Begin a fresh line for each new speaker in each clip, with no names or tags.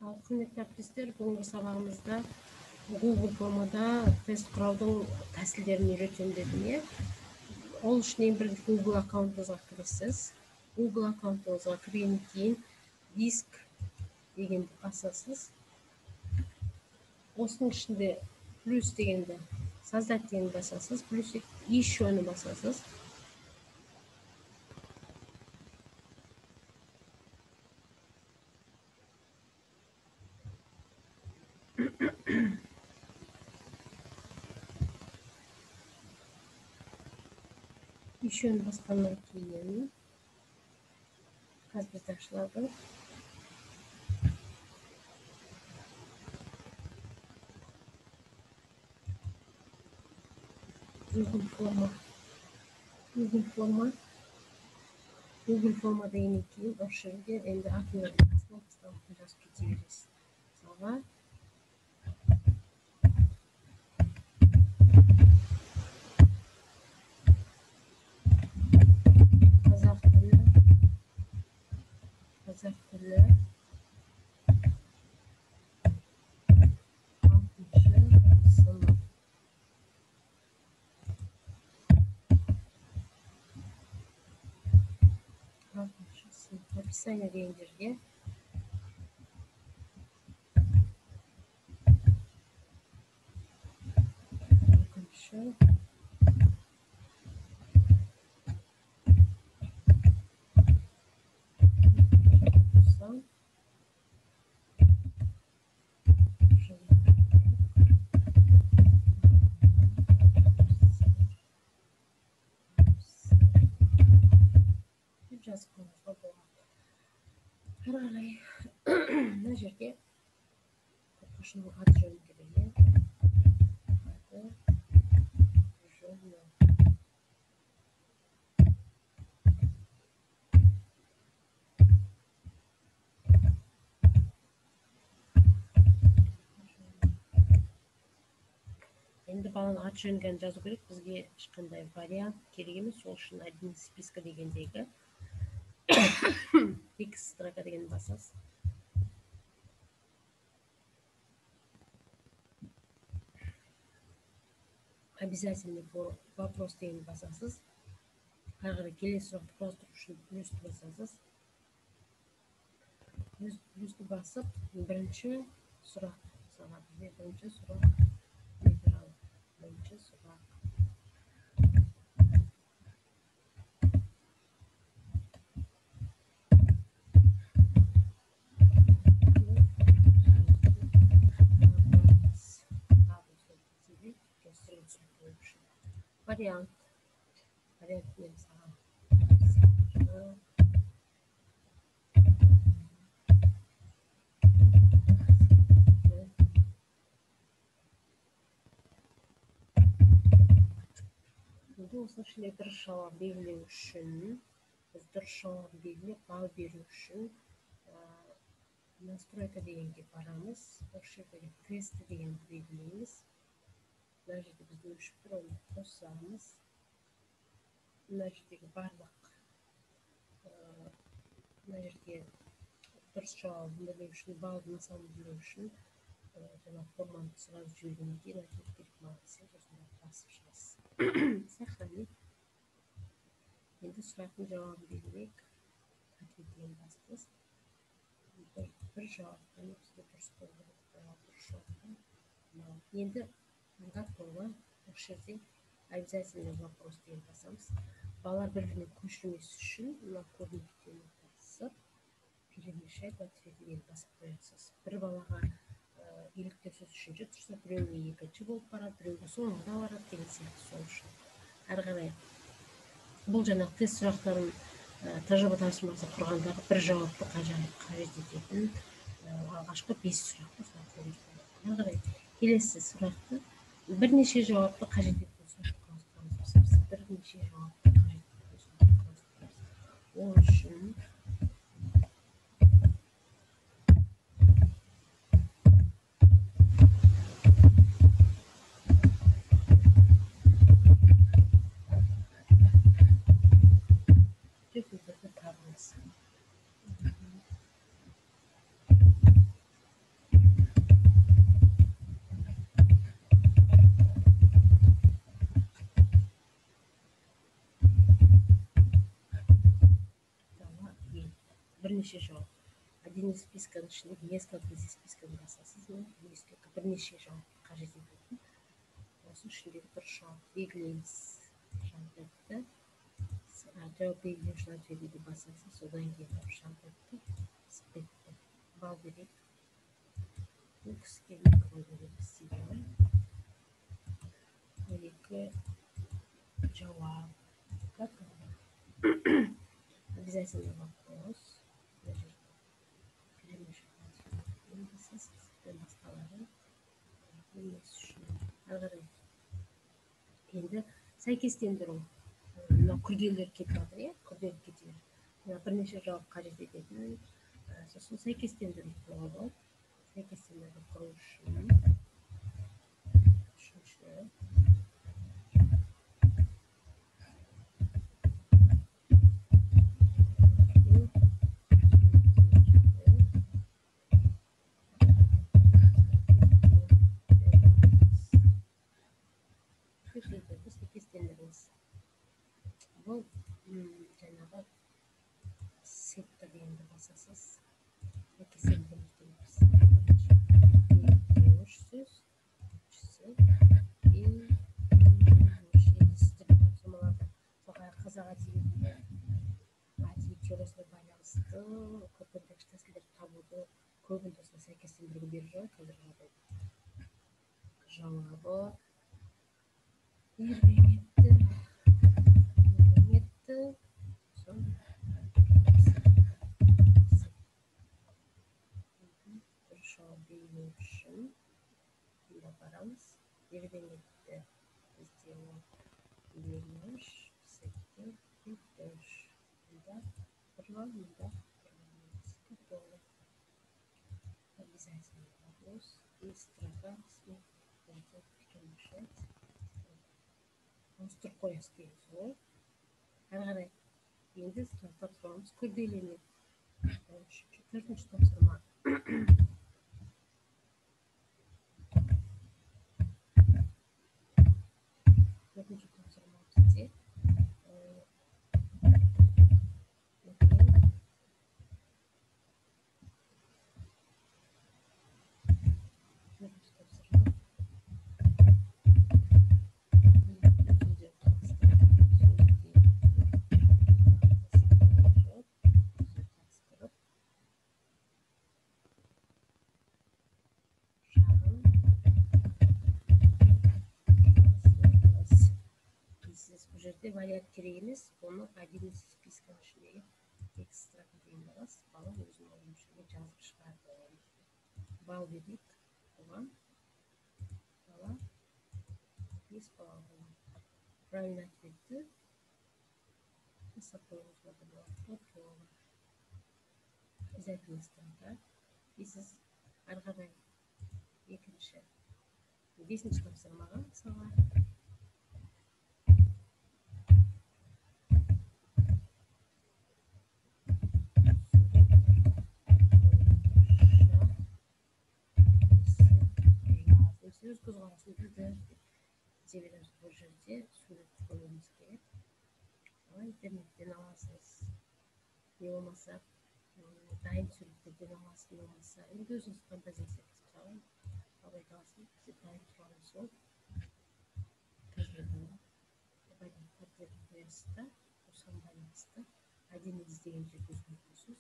Құрметті әріптестер, бүгінгі сабағымызда Google формада тест құраудың тәсілдерін үйретемін дедім, иә? Ол үшін ең бірінші Google аккаунтыңызға кіресіз. Google аккаунтыңызға кіргеннен кейін диск дегенді басасыз. Осының ішінде плюс дегенді, создать дегенді басасыз, плюс ещені басасыз. Ещені басқаннан кейін қазір бізде ашылады. Google форма дегеннен кейін осы жерде енді атын жазып кете бересіз. Мысалға қазақ тілі 6-шы сынып. Описание деген жерге екінші жазып қоюыңызға болады. Ары қарай мына жерге оқушының аты жөнін берейін. Енді баланың аты жөнін жазу керек, бізге ешқандай вариант керек емес. Сол үшін один списка дегендегі текст строка деген басасыз. Обязательный вопрос деген басасыз. Ары қарай келесі сұрақты құрастыру үшін плюсті басасыз. Плюсті басып, бірінші сұрақ. Мысалға бізде бірінші сұрақ. Бірінші сұрақ. Вариант. Вариантмен саған. Енді осының ішінде дұрыс жауап белгілеу үшін, біз дұрыс жауап белгілеп, бал беру үшін настройка дегенге барамыз. Осы жердегі тесті дегенді белгілейміз. Мына жерде бізде өшіп тұр, оны қосамыз. Мына жердегі барлық мына жерге дұрыс жауабын білу үшін, балдың санын білу үшін жаңа форманы сразу жібергеннен кейін айтып керек маңызды осында басып шығасыз. Сохранить. Енді сұрақтың жауабын белгілейік. Ответ деген басасыз. Бір жауаптан бізде дұрыс болды. Дұрыс жауаптан. Енді готово. Осы жерде обязательный вопрос деген басамыз. Балалар бір-біріне көшірмес үшін мына көрнектен басып, перемешать ответ деген басып қоясыз. Бір балаға елікті сөз үшінші тұрса, біреуге екінші болып барады, біреуге соңында барады деген сияқты. Сол үшін ары қарай бұл жаңағы тест сұрақтарын тәжірибе тапсырмасы құрғандағы бір жауапты қажет ететін алғашқы 5 сұрақты сұрақтарымыз болады. Ары қарай келесі сұрақты бірнеше жауапты қажет ететін сұрақты құрастырамыз. Бірнеше жауапты қажет ететін сұрақты құрастырамыз. Ол үшін табыңыз. бірнеше жауап. Один списканың ішіндегі несколько из списканы басасыз, бірнеше жауап қажет ететін. Осы ішіндегі дұрыс жауап белгілейміз. Жауапты жауап белгілеуші ответті басасыз, содан кейін жауапты спетті бал берейік. Бұл кісіге микро береміз деген. Екі жауап. Обязательно вопрос. Енді сәйкестендіру. Мына күрделілер кетіп жатыр, иә? Күрделі кетеді. Бірнеше жауап қажет ететін. Сосын сәйкестендіру құралы. Сәйкестендіру құру үшін. Үшінші. Сәйкестендіріңіз. Бұл жаңағы сеттер дегенді басасыз. Сәйкестендіріңіз дейміз. Екінші сөз. Сіздер тапсырмаларда қазақ әдебиетінде әдебиет теориясына байланысты көптеген тәсілдерді табуды көбінде осылай сәйкестендіруге беріп жатыр қазіргі жағдайда. Жауабы Ербеңетті бізде Ермеш, Сәттен, Күлтөш. Мұнда Нұрлан, мұнда Нұрлан. Обязательно вопрос. И строка решать. Осты қоясыз дейміз ғой. Әрі қарай. Енді тапсырамыз күрделенеді. Төртінші тапсырма. Төртінші тапсырма бізде жерде вариант керек емес, оны один из списканың ішіндегі экстра деген аласыз. Бала өзінің ойыншыға жазып шығарды. Бал берейік. Оған бала 5 бала болады. Правильно ответті сақтауыңызға да болады. Обязательно строка. И сіз әрі қарай екінші 5-ші тапсырмаға мысалға сөз көзқарасын білдіріп жіберіңіз. Бұл жерде сурет қоюымыз керек. Интернеттен аласыз. Не болмаса дайын суреттерден аласыз, не болмаса енді өзіңіз фантазияңыз қалай аласыз. Бізде дайын тұрған сол тәжірибені портретін қоясыз да, осыған байланысты один из деген жерге өзгертесіз.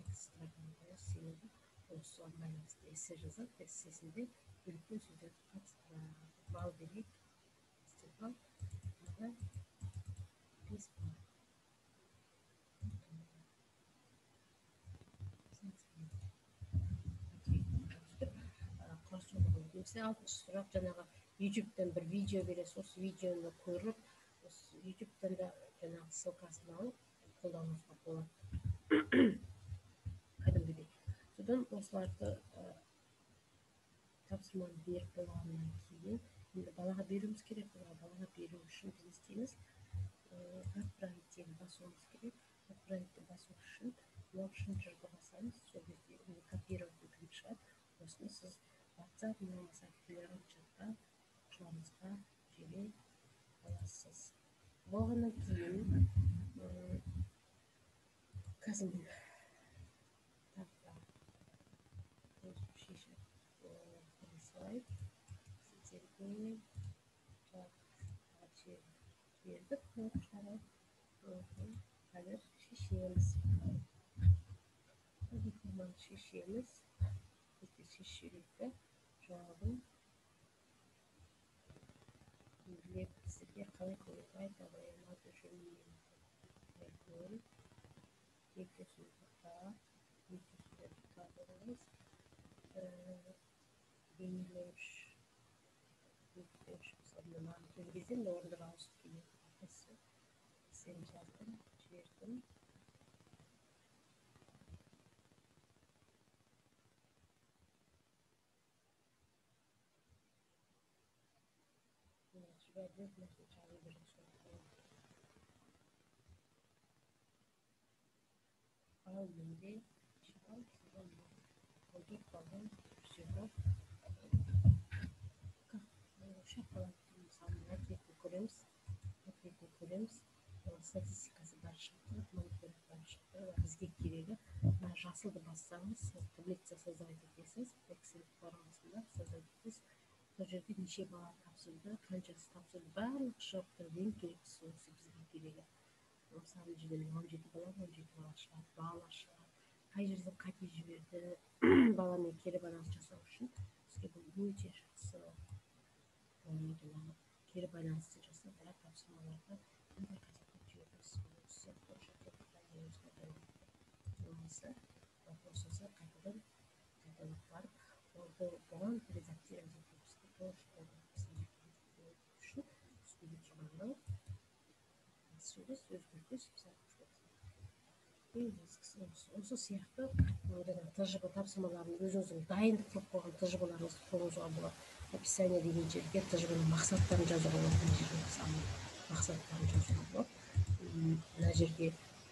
Экстрадан қоясыз, себебі осыған байланысты эссе жазады. Эссесінде үлкен сөздерді қатыстырады. Бал берейік. Бал. Мұнда 5 бал. Немесе 6-шы сұрақ, жаңағы YouTube-тан бір видео бересіз. Осы видеоны көріп, YouTube-тан да жаңағы ссылкасын алып қолдануыңызға болады. Кәдімгідей. Содан осыларды тапсырманы беріп болғаннан кейін енді балаға беруіміз керек. Балаға беру үшін біз істейміз. Отправить басуымыз керек. Отправить басу үшін мынау үшінші жерге басамыз. Сол кезде копировать етіліп шығады. Осыны сіз WhatsApp немесе Telegram чатқа оқушыларыңызға жібере аласыз. Болғаннан кейін қазір Жарайды. Сіздерге бердік. Жарайды. Қазір шешеміз. Шешеміз. Бізде шешелікті жауабын біліп сізге қалай көруге айта қоямын. Аты жөнін айтыңыз. Екіншісінде табыңыз. Бейнелеуіш мысалы маған келген кезде мен орындап ауысып келеді. Сен жаздым, жібердім. Жібердім, мәселе жазу керек сондықтан. Ал менде Oldu falan всего. Шапалаттың мысалы ответті көреміз. Статистикасы бәрі шықты, мониторинг бәрі шықты. Бізге керегі жасылды бассаңыз, таблица создать етесіз, Excel формасында создать етесіз. Сол жерде неше бала тапсырды, қаншасы тапсырды, барлық шығып тұр. Ең керектісі осы бізге керегі. Мысалы жерде 17 бала шығады, бала шығады. Қай жерде қате жіберді, баламен кері байланыс жасау үшін бізге бұл өте жақсы. Кері байланысты жасап, бірақ тапсырмаларда қандай қате жібердіңіз, осы сияқты вопросы қайтадан барып, бұған редактировать етуімізге тоже үшін үстінде тұрғаннан сөз өзгерту осы сияқты тжб тапсырмаларын өзіңіздің дайындық қылып қойған тжб-ларыңызды қолдануға болады. Описание деген жерге тжб-ның мақсаттарын жазуға болады. Мақсаттарын жазуға болады. Мына жерге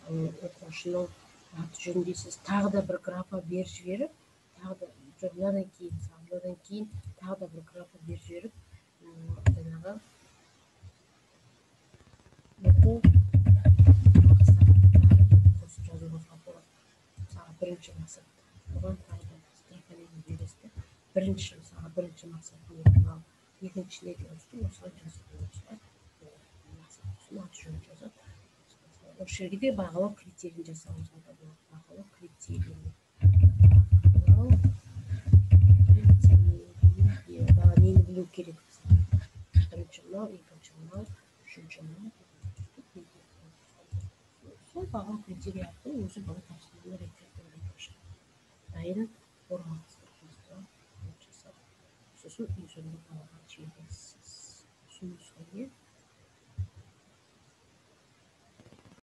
оқушының аты жөнін дейсіз, тағы да бір графа беріп жіберіп, тағы да мынадан кейін тағы да бір графа беріп жіберіп, жаңағы оқу жазуыңызға болады. Мысалы бірінші мақсат, оған тағы да строфаларын бересіз. Бірінші мақсат мынау, екіншісіне деген осылай жазылған аты жөнін жазады. Осы жерге де бағалау критерийін жасауыңызға болады. Бағалау критерийі. Бала нені білу керек? Бірінші мынау, екінші мынау, үшінші мынау. Сол бағалау критерийі арқылы өзі бала тапсырманы реттеуге дайын формаластыруыңызға жасап, сосын үй жөнінде балаға жібересіз. Түсіндіңіз ғой,